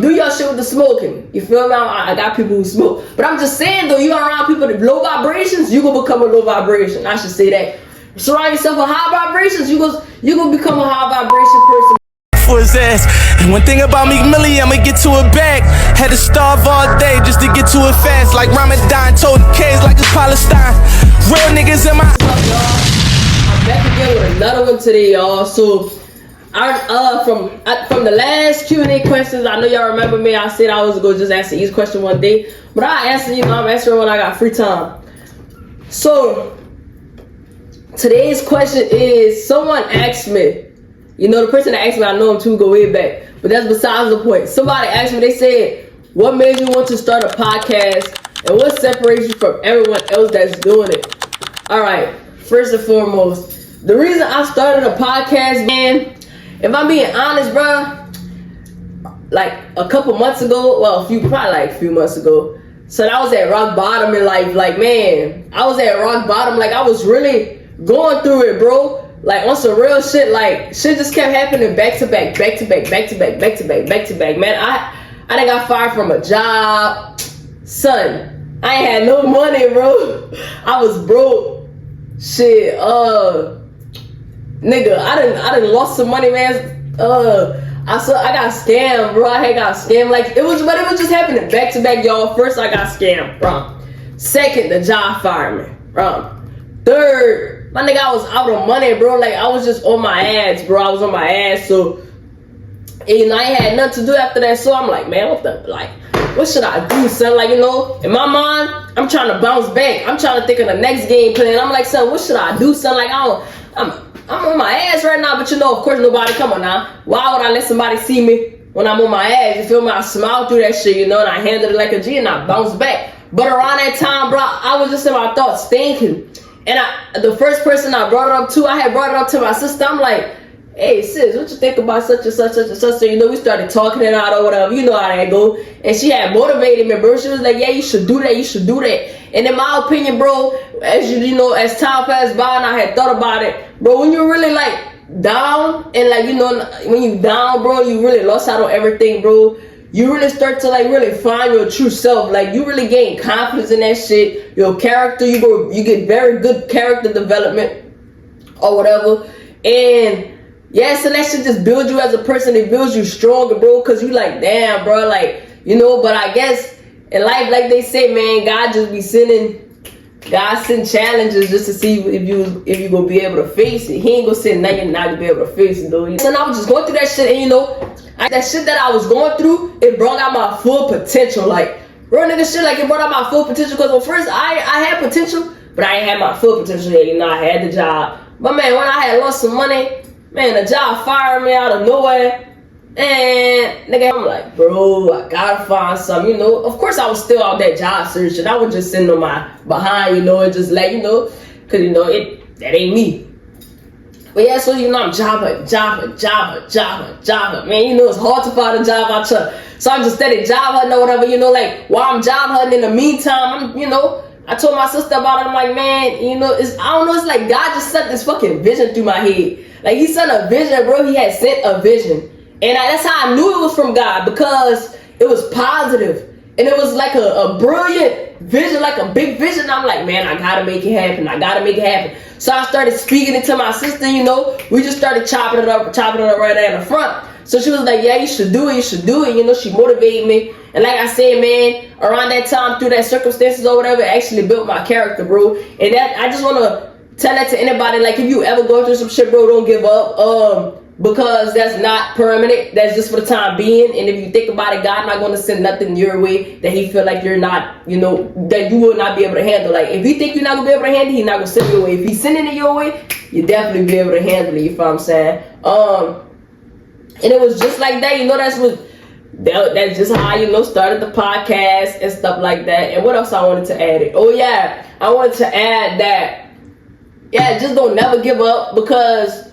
do your shit with the smoking. You feel me? I got people who smoke. But I'm just saying though, you are around people with low vibrations, you gonna become a low vibration. I should say that. Surround yourself with high vibrations, you gonna become a high vibration person. For his ass. And one thing about Meek Millie, I'ma get to it back. Had to starve all day just to get to it fast. Like Ramadan told the kids like it's Palestine. Real niggas in my. What's up, y'all? I'm back again with another one today, y'all. So from the last Q&A questions, I know y'all remember me. I said I was gonna just answer each question one day, but I answer, I'm answering when I got free time. So today's question is, someone asked me, the person that asked me, I know him too, go way back, but that's besides the point. Somebody asked me, they said, what made you want to start a podcast and what separates you from everyone else that's doing it? All right, first and foremost, the reason I started a podcast, man, if I'm being honest, bro, like a couple months ago, probably a few months ago, so I was at rock bottom in life. Like, man, I was at rock bottom. Like, I was really going through it, bro. Like, on some real shit, like, shit just kept happening back to back. Man, I done got fired from a job. Son, I ain't had no money, bro. I was broke. Shit, nigga, I done lost some money, man. I got scammed, bro. I got scammed. Like, it was just happening back to back, y'all. First, I got scammed, bro. Second, the job fired me, bro. Third, my nigga, I was out of money, bro. Like, I was just on my ass, bro. I was on my ass, so, I ain't had nothing to do after that. So I'm like, man, what should I do, son? Like, in my mind, I'm trying to bounce back. I'm trying to think of the next game plan. I'm like, son, what should I do, son? Like, I'm on my ass right now, but of course, nobody, come on now. Why would I let somebody see me when I'm on my ass? You feel me? I smile through that shit, and I handled it like a G, and I bounced back. But around that time, bro, I was just in my thoughts thinking. And the first person I brought it up to, I had brought it up to my sister. I'm like, hey, sis, what you think about such and such, such and such? So, we started talking it out or whatever. You know how that go. And she had motivated me, bro. She was like, yeah, you should do that. You should do that. And in my opinion, bro, as time passed by and I had thought about it, bro, when you're really like down and like, when you down, bro, you really lost out on everything, bro. You really start to like really find your true self. Like, you really gain confidence in that shit. Your character, you get very good character development or whatever. And yeah, so that shit just builds you as a person. It builds you stronger, bro, because you like, damn, bro, like, but I guess in life, like they say, man, God send challenges just to see if you gonna be able to face it. He ain't gonna send nothing not to be able to face it, though. And I was just going through that shit, and that shit that I was going through, it brought out my full potential. Like, real nigga shit, like, it brought out my full potential. Because first I had potential, but I ain't had my full potential yet. I had the job, but man, when I had lost some money, man, the job fired me out of nowhere. And nigga, I'm like, bro, I gotta find something, Of course, I was still out that job searching. I was just sitting on my behind, and just like, because that ain't me. But yeah, so I'm job hunting. Man, it's hard to find a job out here. So I'm just steady job hunting or whatever, like while I'm job hunting. In the meantime, I told my sister about it. I'm like, man, it's like God just sent this fucking vision through my head. Like, he sent a vision, bro. He had sent a vision. And that's how I knew it was from God, because it was positive. And it was like a brilliant vision, like a big vision. I'm like, man, I gotta make it happen. So I started speaking it to my sister, We just started chopping it up right there in the front. So she was like, yeah, you should do it. She motivated me. And like I said, man, around that time, through that circumstances or whatever, it actually built my character, bro. And that, I just want to tell that to anybody. Like, if you ever go through some shit, bro, don't give up. Because that's not permanent. That's just for the time being. And if you think about it, God not going to send nothing your way that he feel like you're not, that you will not be able to handle. Like, if you think you're not going to be able to handle it, he's not going to send it your way. If he's sending it your way, you definitely be able to handle it. You feel what I'm saying? And it was just like that. That's just how I, started the podcast and stuff like that. And what else I wanted to add? Oh, yeah. I wanted to add that, yeah, just don't never give up, because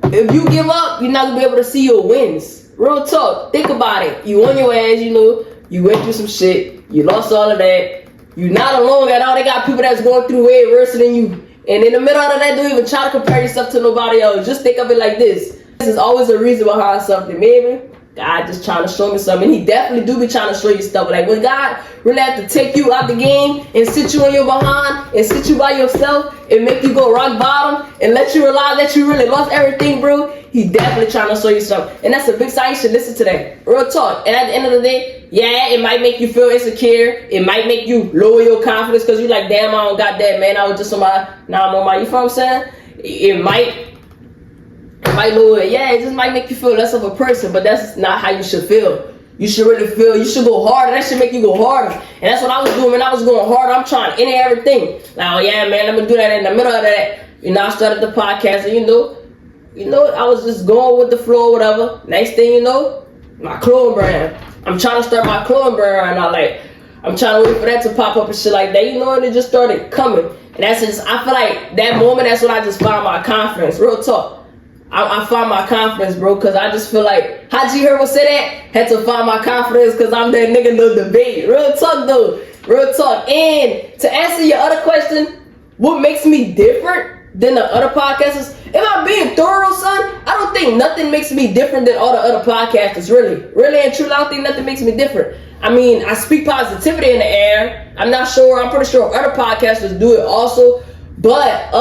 if you give up, you're not gonna be able to see your wins. Real talk. Think about it. You on your ass, you went through some shit, you lost all of that. You're not alone at all. They got people that's going through way worse than you. And in the middle of that, don't even try to compare yourself to nobody else. Just think of it like this. This is always a reason behind something, maybe. God just trying to show me something. He definitely do be trying to show you stuff. Like when God really have to take you out the game and sit you on your behind and sit you by yourself and make you go rock bottom and let you realize that you really lost everything, bro. He definitely trying to show you something. And that's a big sign. You should listen to that. Real talk. And at the end of the day, yeah, it might make you feel insecure. It might make you lower your confidence because you're like, damn, I don't got that, man. I was just on my, now I'm on my, you feel what I'm saying? It might lower it. Yeah, it just might make you feel less of a person, but that's not how you should feel. You should really feel, you should go harder. That should make you go harder. And that's what I was doing when I was going harder. I'm trying to enter everything. Like, oh yeah, man, I'm gonna do that in the middle of that. You know, I started the podcast and you know, I was just going with the flow or whatever. Next thing you know, my clothing brand. I'm trying to start my clothing brand right now. I'm trying to wait for that to pop up and shit like that. You know, and it just started coming. And that's just, I feel like that moment, that's when I just found my confidence. Real talk. I found my confidence, bro, because I just feel like, how'd you hear me say that? Had to find my confidence because I'm that nigga in the debate. Real talk, though. Real talk. And to answer your other question, what makes me different than the other podcasters? If I'm being thorough, son, I don't think nothing makes me different than all the other podcasters, really. Really and truly, I don't think nothing makes me different. I mean, I speak positivity in the air. I'm not sure. I'm pretty sure other podcasters do it also. But,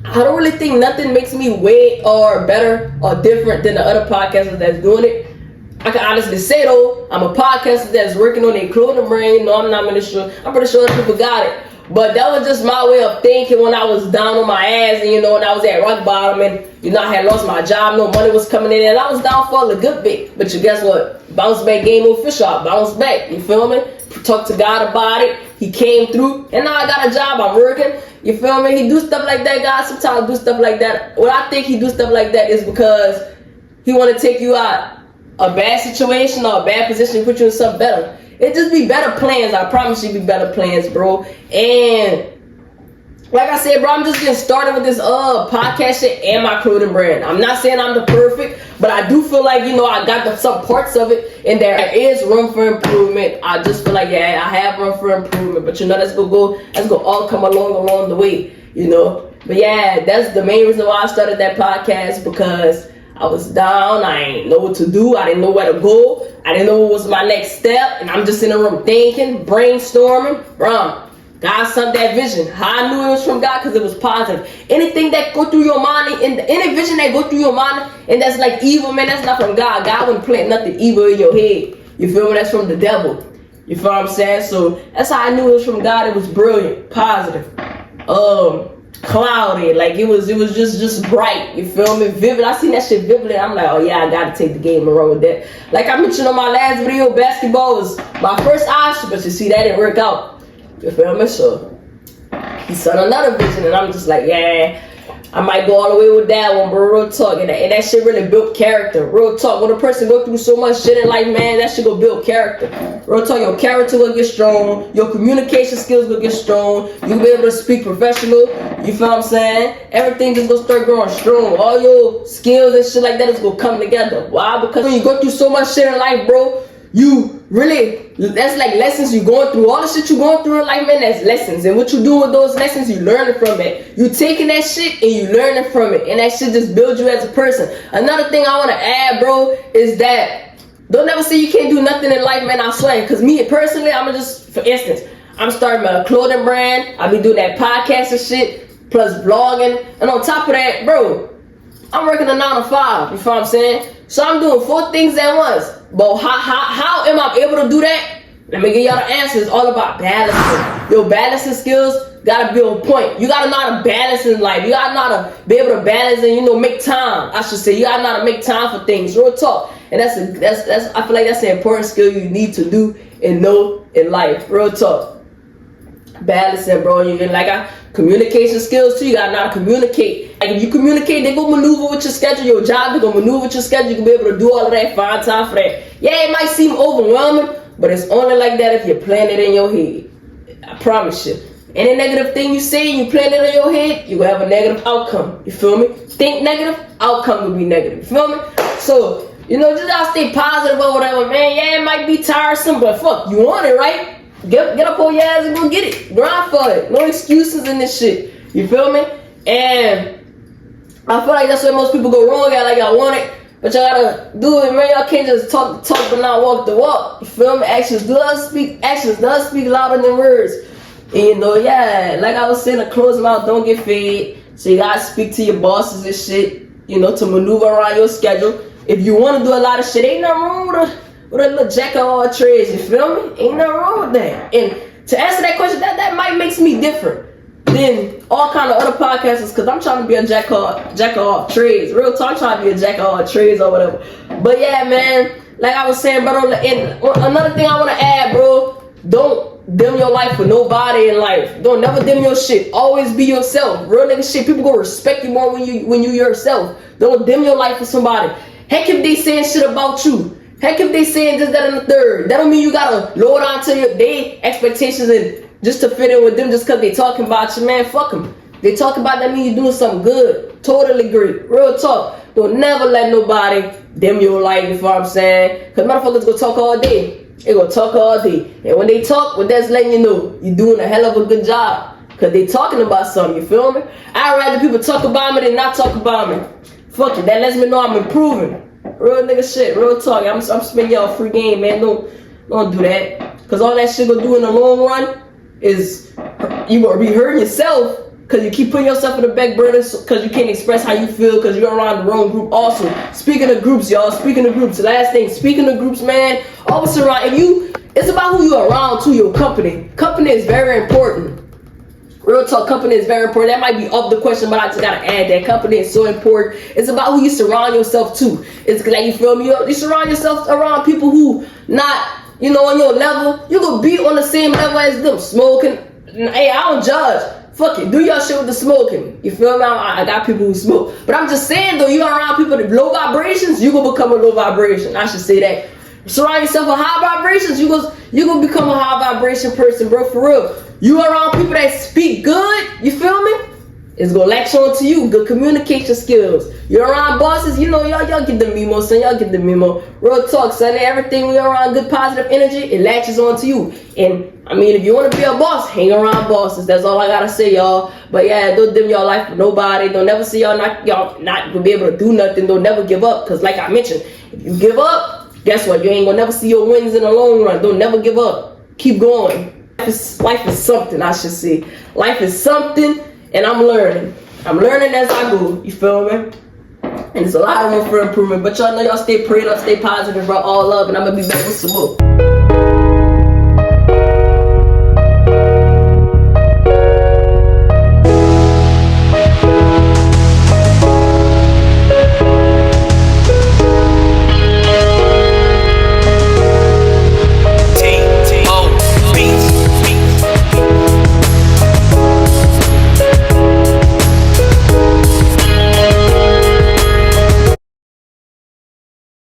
I don't really think nothing makes me way or better or different than the other podcasters that's doing it. I can honestly say though, I'm a podcaster that's working on their clothing brand. No, I'm not really sure. I'm pretty sure other people got it. But that was just my way of thinking when I was down on my ass and, you know, when I was at rock bottom and, you know, I had lost my job, no money was coming in, and I was down for a good bit. But you guess what? Bounce back game official. I bounced back. You feel me? Talked to God about it. He came through, and now I got a job. I'm working. You feel me? He do stuff like that, guys. Sometimes do stuff like that. What I think he do stuff like that is because he want to take you out a bad situation or a bad position and put you in something better. It just be better plans. I promise you, be better plans, bro. And like I said, bro, I'm just getting started with this podcast shit and my clothing brand. I'm not saying I'm the perfect, but I do feel like, you know, I got some parts of it, and there is room for improvement. I just feel like, yeah, I have room for improvement. But you know, let's go all come along the way, you know. But yeah, that's the main reason why I started that podcast, because I was down. I ain't know what to do. I didn't know where to go. I didn't know what was my next step. And I'm just in the room thinking, brainstorming. Bro, God sent that vision. How I knew it was from God? Because it was positive. Anything that go through your mind, any vision that go through your mind, and that's like evil, man, that's not from God. God wouldn't plant nothing evil in your head. You feel me? That's from the devil. You feel what I'm saying? So that's how I knew it was from God. It was brilliant, positive, cloudy, like it was just bright. You feel me? Vivid. I seen that shit vividly. I'm like, oh yeah, I gotta take the game and run with that. Like I mentioned on my last video, basketball was my first option, but you see that didn't work out. You feel me? So he saw another vision, and I'm just like, yeah, I might go all the way with that one, bro. Real talk. And that shit really built character. Real talk. When a person go through so much shit in life, man, that shit go build character. Real talk. Your character will get strong. Your communication skills will get strong. You'll be able to speak professional. You feel what I'm saying? Everything just gonna start growing strong. All your skills and shit like that is gonna come together. Why? Because when you go through so much shit in life, bro, you really, that's like lessons you going through. All the shit you going through in life, man, that's lessons. And what you do with those lessons, you learning from it. You taking that shit and you learning from it. And that shit just builds you as a person. Another thing I want to add, bro, is that don't ever say you can't do nothing in life, man. I swear. Because me personally, I'm just, for instance, I'm starting my clothing brand. I'll be doing that podcast and shit, plus vlogging. And on top of that, bro, I'm working a 9 to 5. You feel what I'm saying? So I'm doing 4 things at once. But how am I able to do that? Let me give y'all the answer. It's all about balancing. Your balancing skills gotta be on point. You gotta know how to balance in life. You gotta know how to be able to balance and, you know, make time. I should say, you gotta know how to make time for things. Real talk. And that's I feel like that's an important skill you need to do and know in life. Real talk. Balancing, bro. You like communication skills too. You gotta know how to communicate. Like if you communicate, they go maneuver with your schedule. Your job, they go maneuver with your schedule. You can be able to do all of that. Find time for that. Yeah, it might seem overwhelming, but it's only like that if you plan it in your head. I promise you. Any negative thing you say, you plan it in your head, you will have a negative outcome. You feel me? Think negative, outcome will be negative. You feel me? So, you know, just gotta stay positive or whatever, man. Yeah, it might be tiresome, but fuck, you want it, right? Get up on your ass and go get it. Grind for it. No excuses in this shit. You feel me? And I feel like that's where most people go wrong at. Like, I want it, But y'all gotta do it, man. Y'all can't just talk but not walk the walk. You feel me? Actions does speak louder than words. And you know, yeah, like I was saying, a closed mouth don't get fed. So you gotta speak to your bosses and shit, you know, to maneuver around your schedule. If you wanna do a lot of shit, ain't nothing wrong with a little jack of all trades, you feel me? Ain't nothing wrong with that. And to answer that question, that might makes me different than all kind of other podcasters, because I'm trying to be a jack of all trades. Real talk, I'm trying to be a jack of all trades or whatever. But yeah, man, like I was saying, bro, and another thing I want to add, bro, don't dim your life for nobody in life. Don't never dim your shit. Always be yourself. Real nigga shit, people gonna respect you more when you yourself. Don't dim your life for somebody. Heck if they saying shit about you. Heck if they saying this, that, and the third. That don't mean you gotta lower down to their expectations and just to fit in with them just because they talking about you, man. Fuck them. They talk about that mean you doing something good. Totally great. Real talk. Don't never let nobody dim your life, you know what I'm saying? Because motherfuckers gonna talk all day. They gonna talk all day. And when they talk, well, that's letting you know you're doing a hell of a good job. Because they talking about something, you feel me? I'd rather people talk about me than not talk about me. Fuck it. That lets me know I'm improving. Real nigga shit. Real talk. I'm spending y'all free game, man. Don't do that. Because all that shit gonna do in the long run is you gonna be hurting yourself because you keep putting yourself in the back burner because you can't express how you feel because you're around the wrong group. Also, speaking of groups, y'all, the last thing, speaking of groups, man, always surround, it's about who you're around to, your company. Company is very important. Real talk, company is very important. That might be up the question, but I just gotta add that company is so important. It's about who you surround yourself to. It's like, you feel me? You surround yourself around people who not, you know, on your level. You gonna be on the same level as them. Smoking. Hey, I don't judge. Fuck it. Do your shit with the smoking. You feel me? I got people who smoke. But I'm just saying, though, you around people with low vibrations, you gonna become a low vibration. I should say that. Surround yourself with high vibrations, you gonna become a high vibration person, bro, for real. You around people that speak good, you feel me? It's gonna latch on to you, good communication skills. You're around bosses, you know, y'all get the memo, son, y'all get the memo. Real talk, son, everything we around good positive energy, it latches on to you. And I mean, if you wanna be a boss, hang around bosses. That's all I gotta say, y'all. But yeah, don't dim your life for nobody. Don't never see y'all not gonna be able to do nothing. Don't never give up. Cause like I mentioned, if you give up, guess what? You ain't gonna never see your wins in the long run. Don't never give up. Keep going. Life is something, I should say. Life is something, and I'm learning. I'm learning as I go. You feel me? And there's a lot of room for improvement. But y'all know y'all stay prayed up, stay positive, bro. All love, and I'm gonna be back with some more.